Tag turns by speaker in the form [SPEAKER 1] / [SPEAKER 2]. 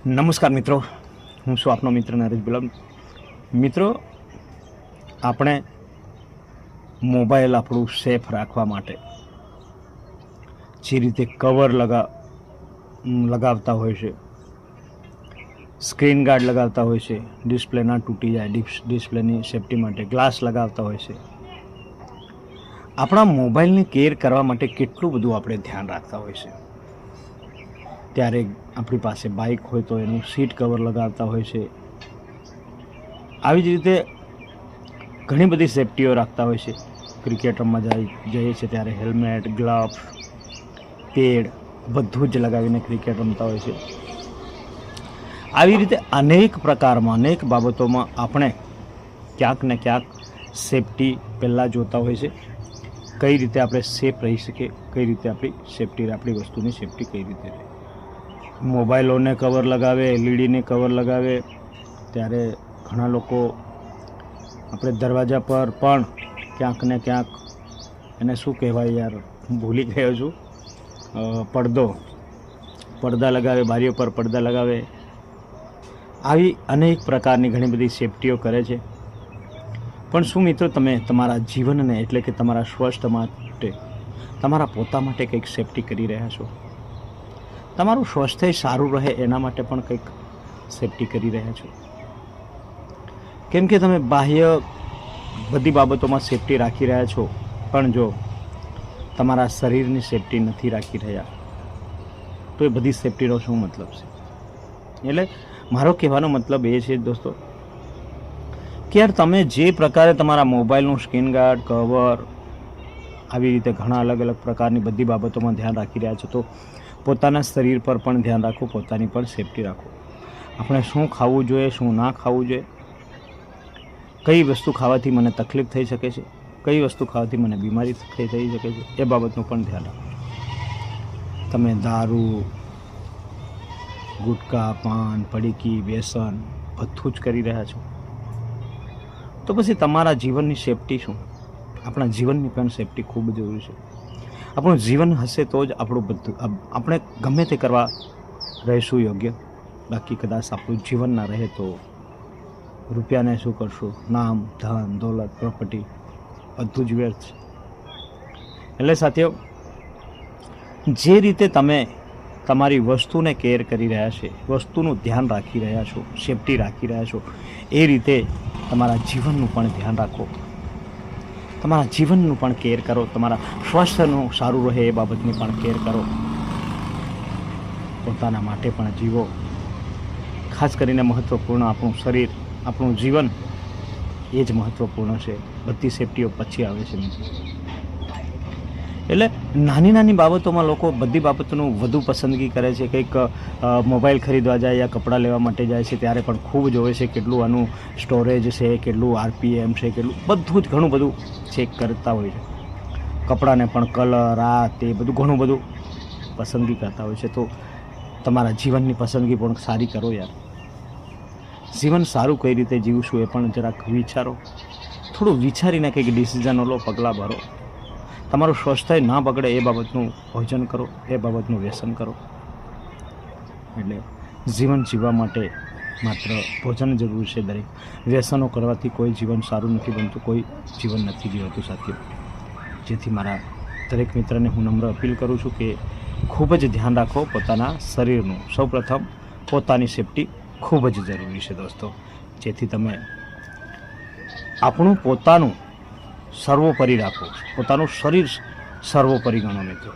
[SPEAKER 1] નમસ્કાર મિત્રો, હું છું આપનો મિત્ર નરેશ બિલમ. મિત્રો, આપણે મોબાઈલ આપણું સેફ રાખવા માટે જે રીતે કવર લગાવતા હોય છે, સ્ક્રીન ગાર્ડ લગાવતા હોય છે, ડિસ્પ્લે ના તૂટી જાય, ડિસ્પ્લેની સેફટી માટે ગ્લાસ લગાવતા હોય છે, આપણા મોબાઈલની કેર કરવા માટે કેટલું બધું આપણે ધ્યાન રાખતા હોય છે. ત્યારે આપણી પાસે બાઇક હોય તો એનું સીટ કવર લગાવતા હોય છે. આવી જ રીતે ઘણી બધી સેફટીઓ રાખતા હોય છે. ક્રિકેટ રમવા જઈએ છીએ ત્યારે હેલ્મેટ, ગ્લવ્સ, પેડ બધું જ લગાવીને ક્રિકેટ રમતા હોય છે. આવી રીતે અનેક પ્રકારમાં, અનેક બાબતોમાં આપણે ક્યાંક ને ક્યાંક સેફટી પહેલાં જોતા હોય છે. કઈ રીતે આપણે સેફ રહી શકીએ, કઈ રીતે આપણી વસ્તુની સેફટી કઈ રીતે રહે. મોબાઈલોને કવર લગાવે, એલઈડીને કવર લગાવે ત્યારે ઘણા લોકો આપણે દરવાજા પર પણ ક્યાંક ને ક્યાંક એને શું કહેવાય યાર, હું ભૂલી ગયો છું, પડદા લગાવે, બારીઓ પર પડદા લગાવે. આવી અનેક પ્રકારની ઘણી બધી સેફટીઓ કરે છે. પણ શું મિત્રો, તમે તમારા જીવનને એટલે કે તમારા સ્વાસ્થ્ય માટે, તમારા પોતા માટે કંઈક સેફટી કરી રહ્યા છો? તમારું સ્વાસ્થ્ય સારું રહે એના માટે પણ કંઈક સેફટી કરી રહ્યા છો? કેમ કે તમે બાહ્ય બધી બાબતોમાં સેફટી રાખી રહ્યા છો, પણ જો તમારા શરીરની સેફટી નથી રાખી રહ્યા તો એ બધી સેફટીનો શું મતલબ છે? એટલે મારો કહેવાનો મતલબ એ છે દોસ્તો કે યાર, તમે જે પ્રકારે તમારા મોબાઈલનું સ્ક્રીન ગાર્ડ, કવર, આવી રીતે ઘણા અલગ અલગ પ્રકારની બધી બાબતોમાં ધ્યાન રાખી રહ્યા છો, તો પોતાના શરીર પર પણ ધ્યાન રાખો, પોતાની પણ સેફટી રાખો. આપણે શું ખાવું જોઈએ, શું ના ખાવું જોઈએ, કઈ વસ્તુ ખાવાથી મને તકલીફ થઈ શકે છે, કઈ વસ્તુ ખાવાથી મને બીમારી થઈ શકે છે, એ બાબતનું પણ ધ્યાન રાખો. તમે દારૂ, ગુટકા, પાન, પડીકી, વ્યસન બધું જ કરી રહ્યા છો તો પછી તમારા જીવનની સેફટી શું? આપણા જીવનની પણ સેફટી ખૂબ જરૂરી છે. આપણું જીવન હશે તો જ આપણું બધું, આપણે ગમે તે કરવા રહીશું યોગ્ય. બાકી કદાચ આપણું જીવન ના રહે તો રૂપિયાને શું કરશું? નામ, ધન, દોલત, પ્રોપર્ટી બધું જ વ્યર્થ. એટલે સાથીઓ, જે રીતે તમે તમારી વસ્તુને કેર કરી રહ્યા છે, વસ્તુનું ધ્યાન રાખી રહ્યા છો, સેફટી રાખી રહ્યા છો, એ રીતે તમારા જીવનનું પણ ધ્યાન રાખો. તમારા જીવનનું પણ કેર કરો. તમારા સ્વાસ્થ્યનું સારું રહે એ બાબતની પણ કેર કરો. પોતાના માટે પણ જીવો. ખાસ કરીને મહત્ત્વપૂર્ણ આપણું શરીર, આપણું જીવન એ જ મહત્ત્વપૂર્ણ છે. બધી સેફટીઓ પછી આવે છે. એટલે નાની નાની બાબતોમાં લોકો બધી બાબતોનું વધુ પસંદગી કરે છે. કંઈક મોબાઈલ ખરીદવા જાય યા કપડાં લેવા માટે જાય છે ત્યારે પણ ખૂબ જોવે છે કેટલું આનું સ્ટોરેજ છે, કેટલું આરપીએમ છે, કેટલું બધું જ ઘણું બધું ચેક કરતા હોય છે. કપડાને પણ કલર, આ તે બધું ઘણું બધું પસંદગી કરતા હોય છે. તો તમારા જીવનની પસંદગી પણ સારી કરો યાર. જીવન સારું કઈ રીતે જીવશું એ પણ જરાક વિચારો. થોડું વિચારીને કંઈક ડિસિઝનો લો, પગલાં ભરો. તમારું સ્વાસ્થ્ય ના બગડે એ બાબતનું ભોજન કરો, એ બાબતનું વ્યસન કરો. એટલે જીવન જીવવા માટે માત્ર ભોજન જરૂરી છે. દરેક વ્યસનો કરવાથી કોઈ જીવન સારું નથી બનતું, કોઈ જીવન નથી જીવાતું સાથીઓ. જેથી મારા દરેક મિત્રને હું નમ્ર અપીલ કરું છું કે ખૂબ જ ધ્યાન રાખો પોતાના શરીરનું. સૌપ્રથમ પોતાની સેફટી ખૂબ જ જરૂરી છે દોસ્તો. જેથી તમે આપણું પોતાનું સર્વોપરી રાખો, પોતાનું શરીર સર્વોપરી ગણો મિત્રો.